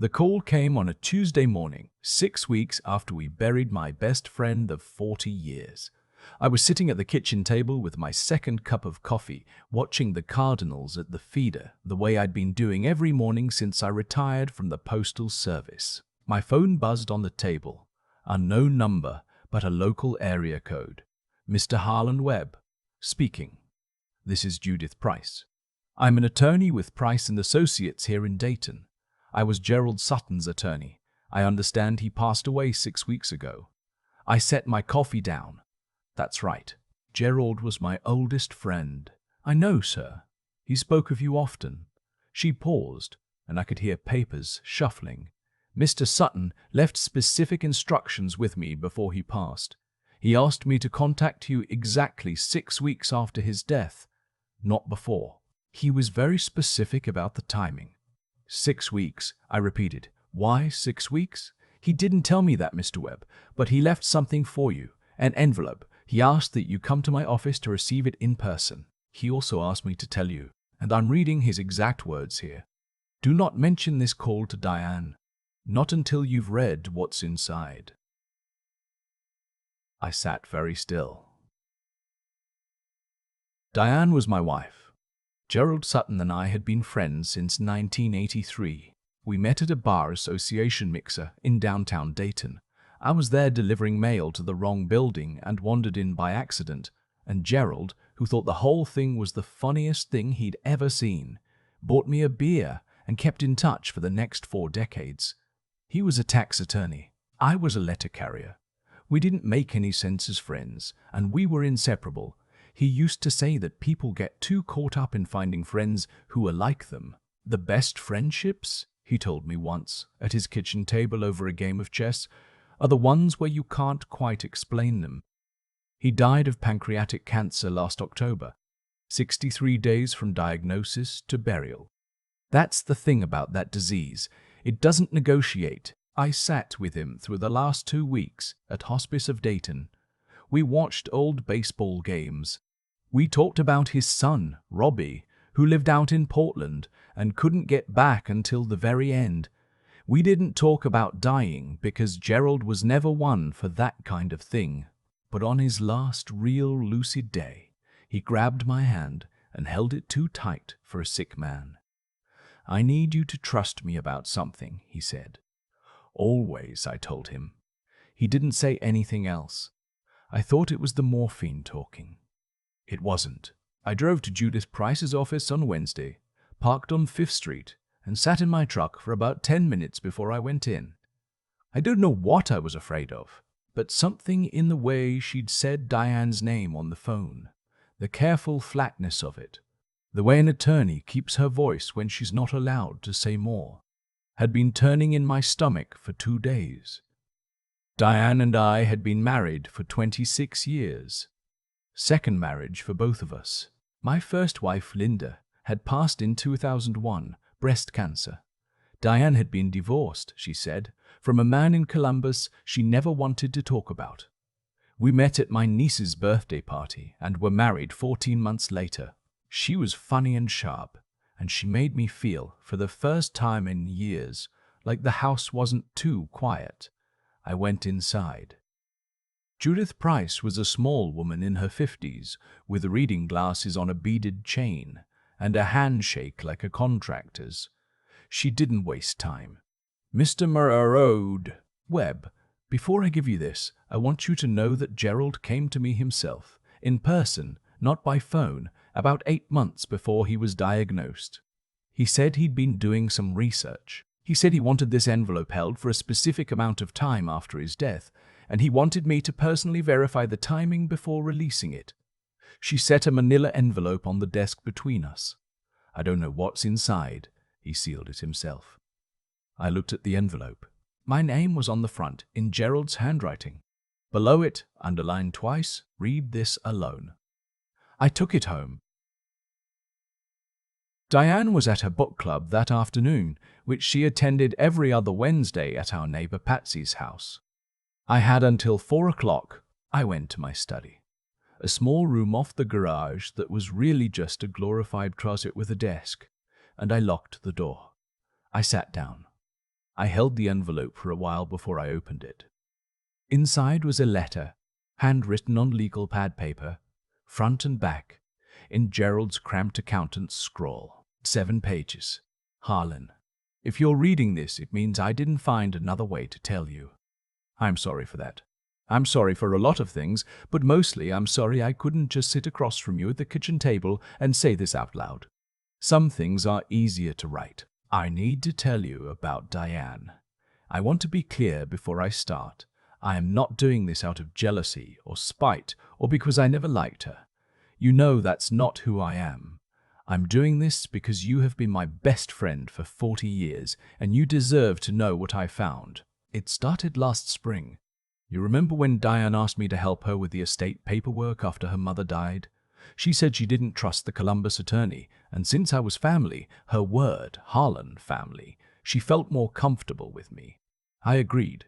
The call came on a Tuesday morning, 6 weeks after we buried my best friend of 40 years. I was sitting at the kitchen table with my second cup of coffee, watching the Cardinals at the feeder, the way I'd been doing every morning since I retired from the postal service. My phone buzzed on the table. Unknown number, but a local area code. Mr. Harlan Webb, speaking. This is Judith Price. I'm an attorney with Price and Associates here in Dayton. I was Gerald Sutton's attorney. I understand he passed away 6 weeks ago. I set my coffee down. That's right. Gerald was my oldest friend. I know, sir. He spoke of you often. She paused, and I could hear papers shuffling. Mr. Sutton left specific instructions with me before he passed. He asked me to contact you exactly 6 weeks after his death, not before. He was very specific about the timing. 6 weeks, I repeated. Why 6 weeks? He didn't tell me that, Mr. Webb, but he left something for you, an envelope. He asked that you come to my office to receive it in person. He also asked me to tell you, and I'm reading his exact words here. Do not mention this call to Diane, not until you've read what's inside. I sat very still. Diane was my wife. Gerald Sutton and I had been friends since 1983. We met at a bar association mixer in downtown Dayton. I was there delivering mail to the wrong building and wandered in by accident, and Gerald, who thought the whole thing was the funniest thing he'd ever seen, bought me a beer and kept in touch for the next 4 decades. He was a tax attorney. I was a letter carrier. We didn't make any sense as friends, and we were inseparable. He used to say that people get too caught up in finding friends who are like them. The best friendships, he told me once, at his kitchen table over a game of chess, are the ones where you can't quite explain them. He died of pancreatic cancer last October, 63 days from diagnosis to burial. That's the thing about that disease. It doesn't negotiate. I sat with him through the last 2 weeks at Hospice of Dayton. We watched old baseball games. We talked about his son, Robbie, who lived out in Portland and couldn't get back until the very end. We didn't talk about dying because Gerald was never one for that kind of thing. But on his last real lucid day, he grabbed my hand and held it too tight for a sick man. I need you to trust me about something, he said. Always, I told him. He didn't say anything else. I thought it was the morphine talking. It wasn't. I drove to Judith Price's office on Wednesday, parked on 5th Street, and sat in my truck for about 10 minutes before I went in. I don't know what I was afraid of, but something in the way she'd said Diane's name on the phone, the careful flatness of it, the way an attorney keeps her voice when she's not allowed to say more, had been turning in my stomach for 2 days. Diane and I had been married for 26 years. Second marriage for both of us. My first wife, Linda, had passed in 2001, breast cancer. Diane had been divorced, she said, from a man in Columbus she never wanted to talk about. We met at my niece's birthday party and were married 14 months later. She was funny and sharp, and she made me feel, for the first time in years, like the house wasn't too quiet. I went inside. Judith Price was a small woman in her 50s, with reading glasses on a beaded chain and a handshake like a contractor's. She didn't waste time. Mr. Merode Webb, before I give you this, I want you to know that Gerald came to me himself, in person, not by phone, about 8 months before he was diagnosed. He said he'd been doing some research. He said he wanted this envelope held for a specific amount of time after his death, and he wanted me to personally verify the timing before releasing it. She set a manila envelope on the desk between us. I don't know what's inside. He sealed it himself. I looked at the envelope. My name was on the front in Gerald's handwriting. Below it, underlined twice, read this alone. I took it home. Diane was at her book club that afternoon, which she attended every other Wednesday at our neighbor Patsy's house. I had until 4 o'clock. I went to my study, a small room off the garage that was really just a glorified closet with a desk, and I locked the door. I sat down. I held the envelope for a while before I opened it. Inside was a letter, handwritten on legal pad paper, front and back, in Gerald's cramped accountant's scrawl. 7 pages. Harlan, if you're reading this, it means I didn't find another way to tell you. I'm sorry for that. I'm sorry for a lot of things, but mostly I'm sorry I couldn't just sit across from you at the kitchen table and say this out loud. Some things are easier to write. I need to tell you about Diane. I want to be clear before I start. I am not doing this out of jealousy or spite or because I never liked her. You know that's not who I am. I'm doing this because you have been my best friend for 40 years and you deserve to know what I found. It started last spring. You remember when Diane asked me to help her with the estate paperwork after her mother died? She said she didn't trust the Columbus attorney, and since I was family, her word, Harlan family, she felt more comfortable with me. I agreed.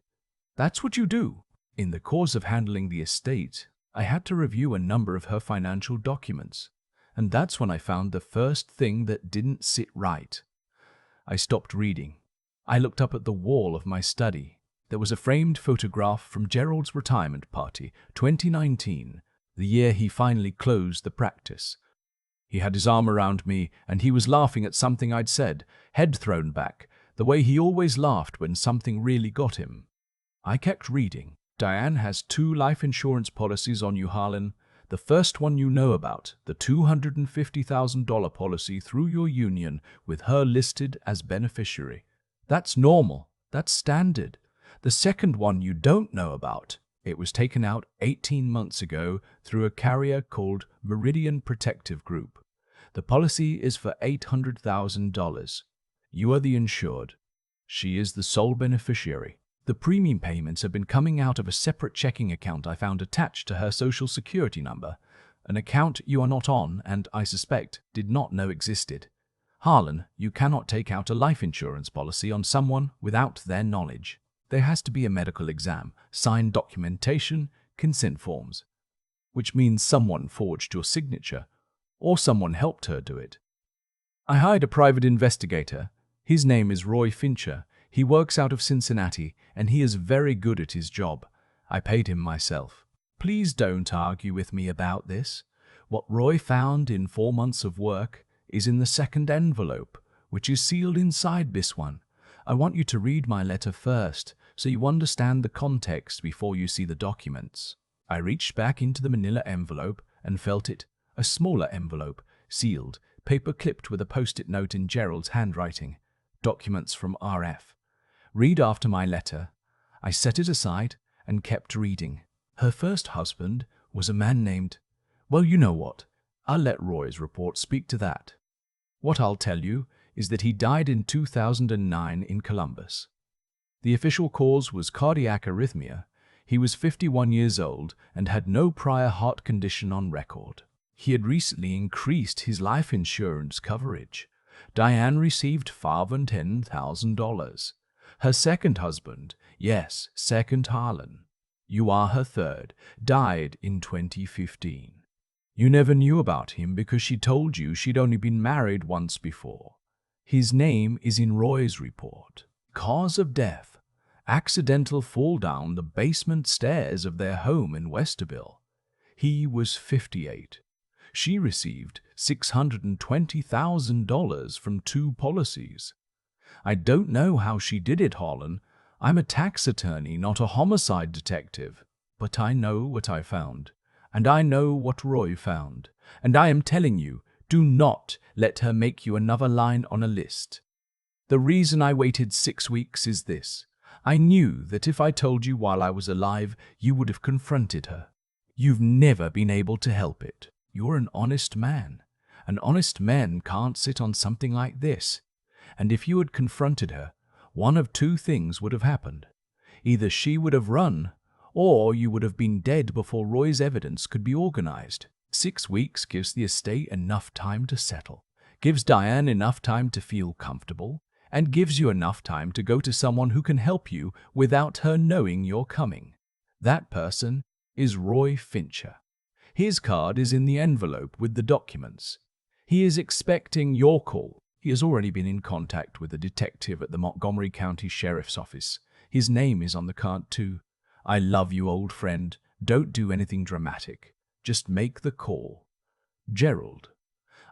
That's what you do. In the course of handling the estate, I had to review a number of her financial documents, and that's when I found the first thing that didn't sit right. I stopped reading. I looked up at the wall of my study. There was a framed photograph from Gerald's retirement party, 2019, the year he finally closed the practice. He had his arm around me, and he was laughing at something I'd said, head thrown back, the way he always laughed when something really got him. I kept reading. Diane has 2 life insurance policies on you, Harlan. The first one you know about, the $250,000 policy through your union with her listed as beneficiary. That's normal. That's standard. The second one you don't know about. It was taken out 18 months ago through a carrier called Meridian Protective Group. The policy is for $800,000. You are the insured. She is the sole beneficiary. The premium payments have been coming out of a separate checking account I found attached to her Social Security number, an account you are not on and, I suspect, did not know existed. Harlan, you cannot take out a life insurance policy on someone without their knowledge. There has to be a medical exam, signed documentation, consent forms, which means someone forged your signature, or someone helped her do it. I hired a private investigator. His name is Roy Fincher. He works out of Cincinnati, and he is very good at his job. I paid him myself. Please don't argue with me about this. What Roy found in 4 months of work is in the second envelope, which is sealed inside this one. I want you to read my letter first, so you understand the context before you see the documents. I reached back into the manila envelope and felt it, a smaller envelope, sealed, paper clipped with a post-it note in Gerald's handwriting. Documents from RF. Read after my letter. I set it aside and kept reading. Her first husband was a man named... Well, you know what? I'll let Roy's report speak to that. What I'll tell you is that he died in 2009 in Columbus. The official cause was cardiac arrhythmia. He was 51 years old and had no prior heart condition on record. He had recently increased his life insurance coverage. Diane received $510,000. Her second husband, yes, second Harlan, you are her third, died in 2015. You never knew about him because she told you she'd only been married once before. His name is in Roy's report. Cause of death: accidental fall down the basement stairs of their home in Westerville. He was 58. She received $620,000 from 2 policies. I don't know how she did it, Harlan. I'm a tax attorney, not a homicide detective. But I know what I found, and I know what Roy found. And I am telling you, do not let her make you another line on a list. The reason I waited 6 weeks is this. I knew that if I told you while I was alive, you would have confronted her. You've never been able to help it. You're an honest man. An honest man can't sit on something like this. And if you had confronted her, one of 2 things would have happened. Either she would have run, or you would have been dead before Roy's evidence could be organized. 6 weeks gives the estate enough time to settle, gives Diane enough time to feel comfortable, and gives you enough time to go to someone who can help you without her knowing you're coming. That person is Roy Fincher. His card is in the envelope with the documents. He is expecting your call. He has already been in contact with a detective at the Montgomery County Sheriff's Office. His name is on the card too. I love you, old friend. Don't do anything dramatic. Just make the call. Gerald.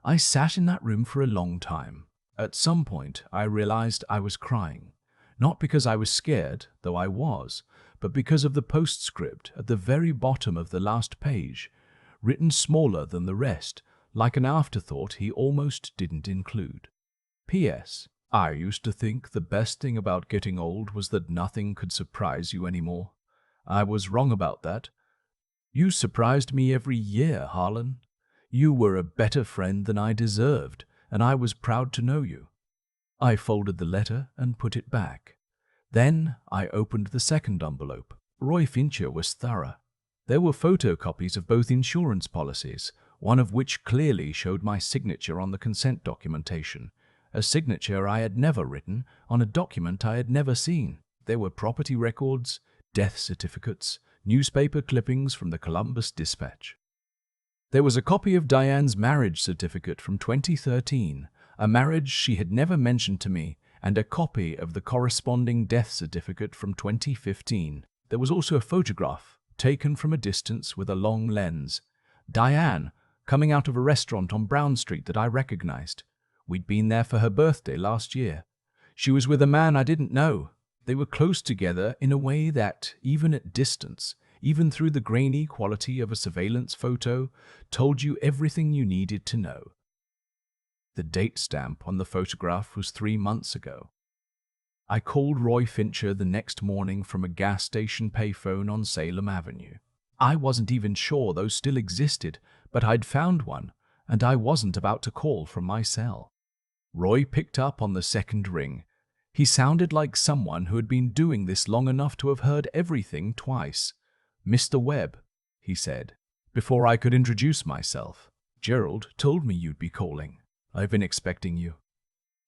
I sat in that room for a long time. At some point, I realized I was crying. Not because I was scared, though I was, but because of the postscript at the very bottom of the last page, written smaller than the rest, like an afterthought he almost didn't include. P.S. I used to think the best thing about getting old was that nothing could surprise you anymore. I was wrong about that. You surprised me every year, Harlan. You were a better friend than I deserved, and I was proud to know you. I folded the letter and put it back. Then I opened the second envelope. Roy Fincher was thorough. There were photocopies of both insurance policies, one of which clearly showed my signature on the consent documentation, a signature I had never written on a document I had never seen. There were property records, death certificates, newspaper clippings from the Columbus Dispatch. There was a copy of Diane's marriage certificate from 2013, a marriage she had never mentioned to me, and a copy of the corresponding death certificate from 2015. There was also a photograph, taken from a distance with a long lens. Diane, coming out of a restaurant on Brown Street that I recognized. We'd been there for her birthday last year. She was with a man I didn't know. They were close together in a way that, even at distance, even through the grainy quality of a surveillance photo, told you everything you needed to know. The date stamp on the photograph was 3 months ago. I called Roy Fincher the next morning from a gas station payphone on Salem Avenue. I wasn't even sure those still existed, but I'd found one, and I wasn't about to call from my cell. Roy picked up on the second ring. He sounded like someone who had been doing this long enough to have heard everything twice. "Mr. Webb," he said, before I could introduce myself. "Gerald told me you'd be calling. I've been expecting you."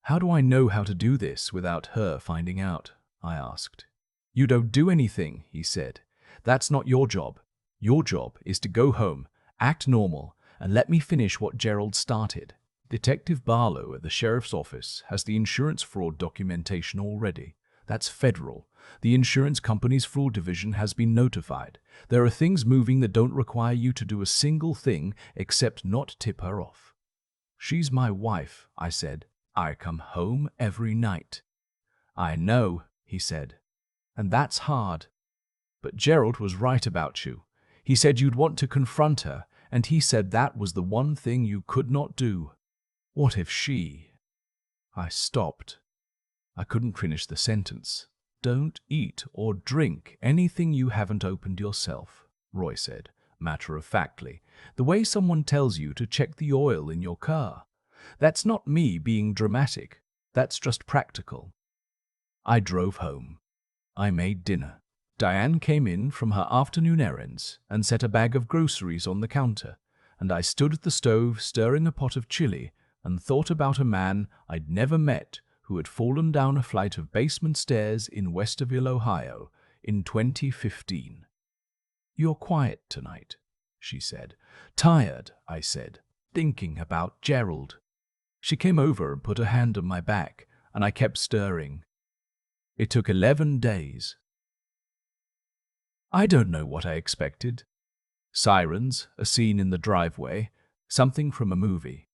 "How do I know how to do this without her finding out?" I asked. "You don't do anything," he said. "That's not your job. Your job is to go home, act normal, and let me finish what Gerald started. Detective Barlow at the sheriff's office has the insurance fraud documentation already. That's federal. The insurance company's fraud division has been notified. There are things moving that don't require you to do a single thing except not tip her off." "She's my wife," I said. "I come home every night." "I know," he said, "and that's hard. But Gerald was right about you. He said you'd want to confront her, and he said that was the one thing you could not do. What if she—" I stopped. I couldn't finish the sentence. "Don't eat or drink anything you haven't opened yourself," Roy said, matter-of-factly, the way someone tells you to check the oil in your car. That's not me being dramatic. That's just practical. I drove home. I made dinner. Diane came in from her afternoon errands and set a bag of groceries on the counter, and I stood at the stove stirring a pot of chili and thought about a man I'd never met who had fallen down a flight of basement stairs in Westerville, Ohio, in 2015. "You're quiet tonight," she said. "Tired," I said, "thinking about Gerald." She came over and put a hand on my back, and I kept stirring. It took 11 days. I don't know what I expected. Sirens, a scene in the driveway, something from a movie.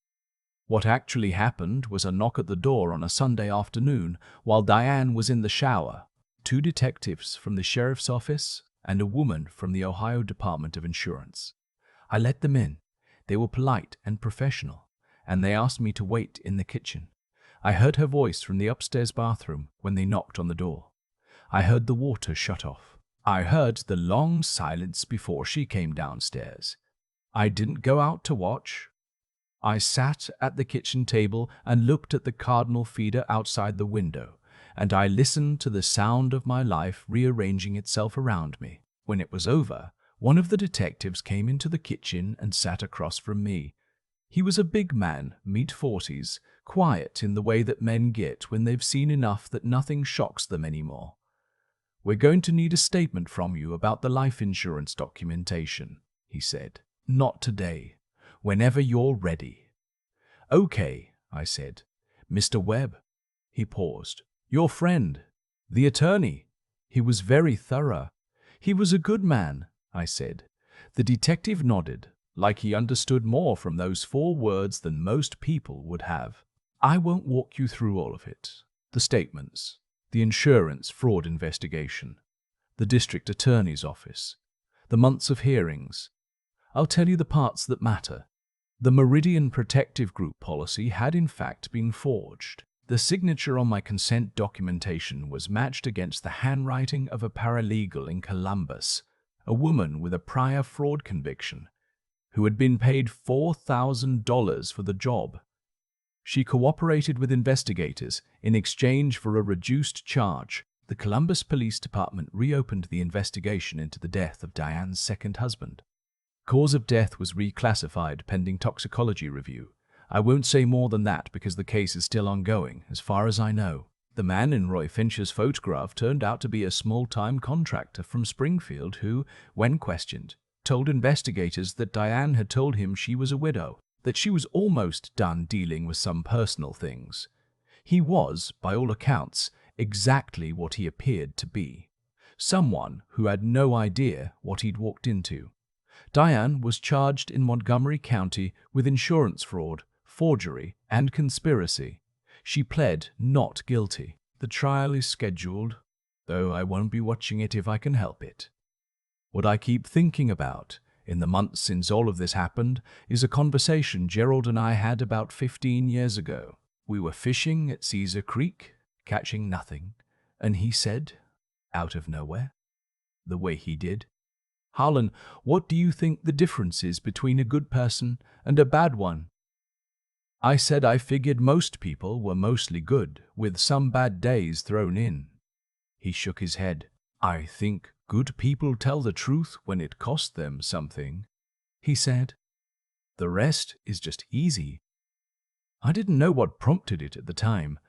What actually happened was a knock at the door on a Sunday afternoon while Diane was in the shower. 2 detectives from the sheriff's office and a woman from the Ohio Department of Insurance. I let them in. They were polite and professional, and they asked me to wait in the kitchen. I heard her voice from the upstairs bathroom when they knocked on the door. I heard the water shut off. I heard the long silence before she came downstairs. I didn't go out to watch. I sat at the kitchen table and looked at the cardinal feeder outside the window, and I listened to the sound of my life rearranging itself around me. When it was over, one of the detectives came into the kitchen and sat across from me. He was a big man, mid-40s, quiet in the way that men get when they've seen enough that nothing shocks them anymore. "We're going to need a statement from you about the life insurance documentation," he said. "Not today. Whenever you're ready." "Okay," I said. Mr. Webb. He paused. Your friend, the attorney. He was very thorough. He was a good man, I said. The detective nodded, like he understood more from those 4 words than most people would have. I won't walk you through all of it. The statements, the insurance fraud investigation, the district attorney's office, the months of hearings. I'll tell you the parts that matter. The Meridian Protective Group policy had in fact been forged. The signature on my consent documentation was matched against the handwriting of a paralegal in Columbus, a woman with a prior fraud conviction, who had been paid $4,000 for the job. She cooperated with investigators in exchange for a reduced charge. The Columbus Police Department reopened the investigation into the death of Diane's second husband. Cause of death was reclassified pending toxicology review. I won't say more than that because the case is still ongoing, as far as I know. The man in Roy Fincher's photograph turned out to be a small-time contractor from Springfield who, when questioned, told investigators that Diane had told him she was a widow, that she was almost done dealing with some personal things. He was, by all accounts, exactly what he appeared to be. Someone who had no idea what he'd walked into. Diane was charged in Montgomery County with insurance fraud, forgery, and conspiracy. She pled not guilty. The trial is scheduled, though I won't be watching it if I can help it. What I keep thinking about, in the months since all of this happened, is a conversation Gerald and I had about 15 years ago. We were fishing at Caesar Creek, catching nothing, and he said, out of nowhere, the way he did, Harlan, what do you think the difference is between a good person and a bad one? I said I figured most people were mostly good, with some bad days thrown in. He shook his head. I think good people tell the truth when it costs them something, he said. The rest is just easy. I didn't know what prompted it at the time.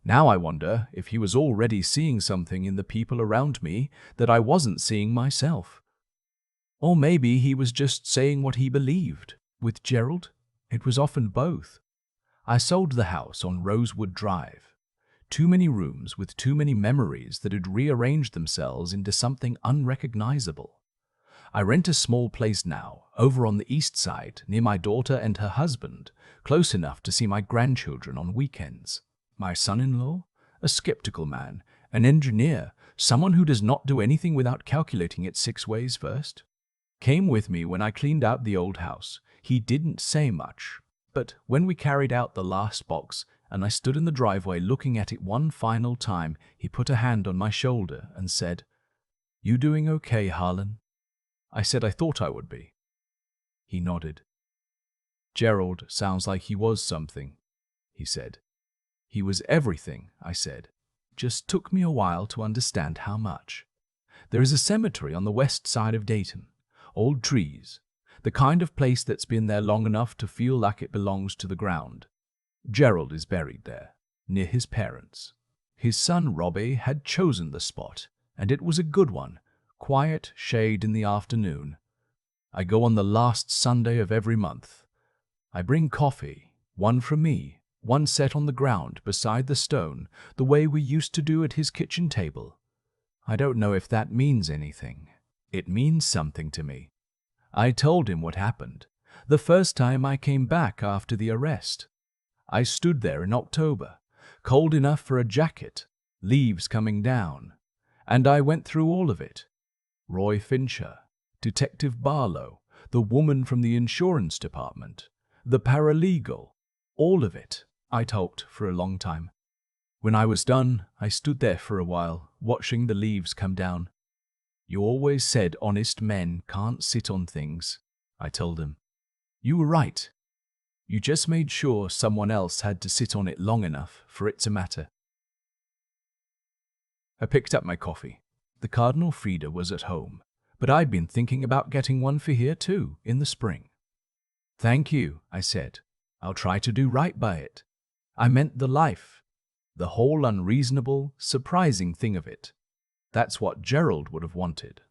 Now I wonder if he was already seeing something in the people around me that I wasn't seeing myself. Or maybe he was just saying what he believed. With Gerald, it was often both. I sold the house on Rosewood Drive. Too many rooms with too many memories that had rearranged themselves into something unrecognizable. I rent a small place now, over on the east side, near my daughter and her husband, close enough to see my grandchildren on weekends. My son-in-law, a skeptical man, an engineer, someone who does not do anything without calculating it 6 ways first, came with me when I cleaned out the old house. He didn't say much, but when we carried out the last box and I stood in the driveway looking at it one final time, he put a hand on my shoulder and said, You doing okay, Harlan? I said I thought I would be. He nodded. Gerald sounds like he was something, he said. He was everything, I said. Just took me a while to understand how much. There is a cemetery on the west side of Dayton. Old trees, the kind of place that's been there long enough to feel like it belongs to the ground. Gerald is buried there, near his parents. His son Robbie had chosen the spot, and it was a good one, quiet shade in the afternoon. I go on the last Sunday of every month. I bring coffee, one for me, one set on the ground beside the stone, the way we used to do at his kitchen table. I don't know if that means anything. It means something to me. I told him what happened, the first time I came back after the arrest. I stood there in October, cold enough for a jacket, leaves coming down, and I went through all of it. Roy Fincher, Detective Barlow, the woman from the insurance department, the paralegal, all of it. I talked for a long time. When I was done, I stood there for a while, watching the leaves come down. You always said honest men can't sit on things, I told him. You were right. You just made sure someone else had to sit on it long enough for it to matter. I picked up my coffee. The Cardinal Frida was at home, but I'd been thinking about getting one for here too, in the spring. Thank you, I said. I'll try to do right by it. I meant the life, the whole unreasonable, surprising thing of it. That's what Gerald would have wanted.